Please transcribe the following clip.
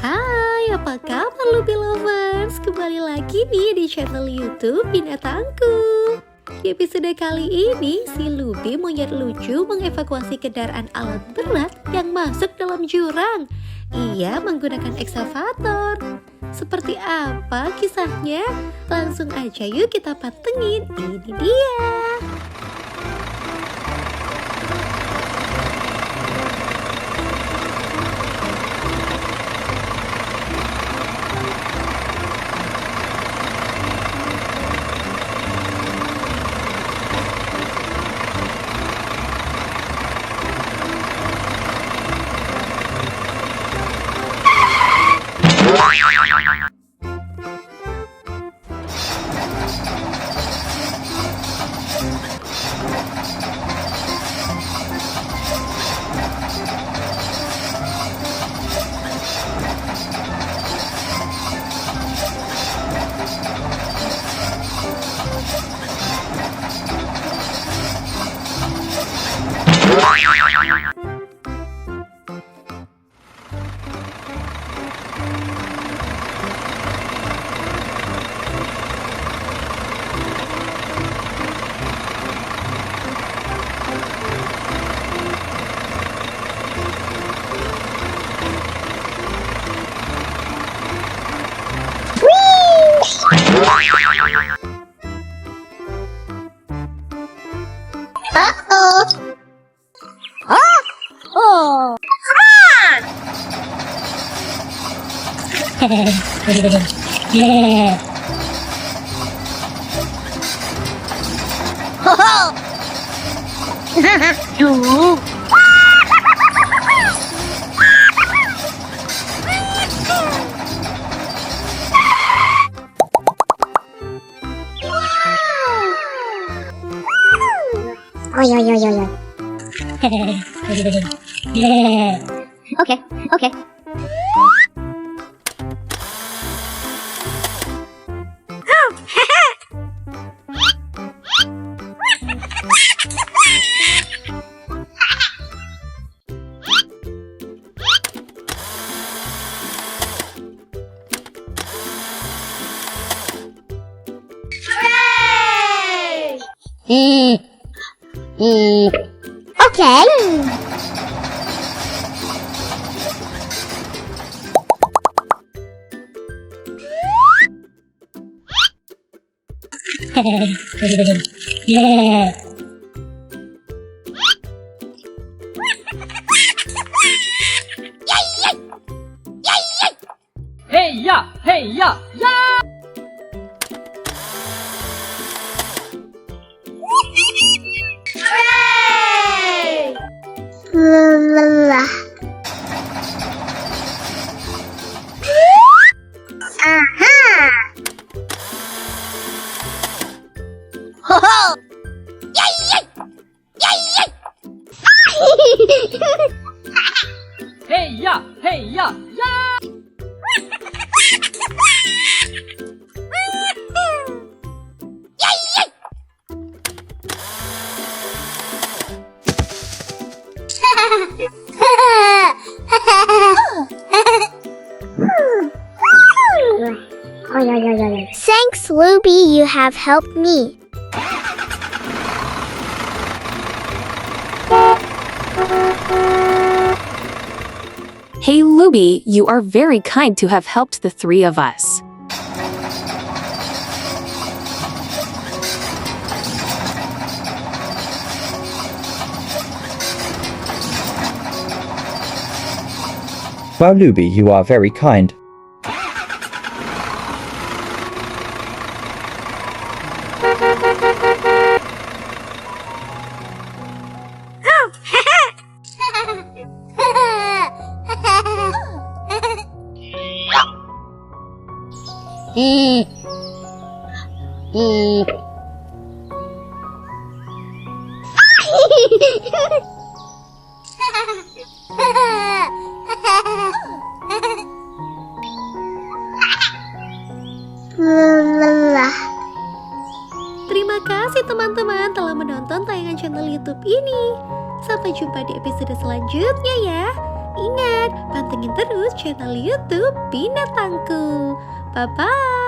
Hai, apa kabar Luby Lovers? Kembali lagi nih di channel YouTube Binatangku. Di episode kali ini, si Luby Monyet Lucu mengevakuasi kendaraan alat berat yang masuk dalam jurang. Ia menggunakan excavator. Seperti apa kisahnya? Langsung aja yuk kita pantengin. Ini dia. Okay. Okay. Hey ya! Lelah. Aha. Ho ho. Yay! Hey ya! Thanks, Luby, you have helped me. Hey Luby, you are very kind to have helped the three of us. Well, Luby, you are very kind. Lelah. Terima kasih teman-teman telah menonton tayangan channel YouTube ini. Sampai jumpa di episode selanjutnya ya. Ingat, pantengin terus channel YouTube Binatangku. Bye-bye.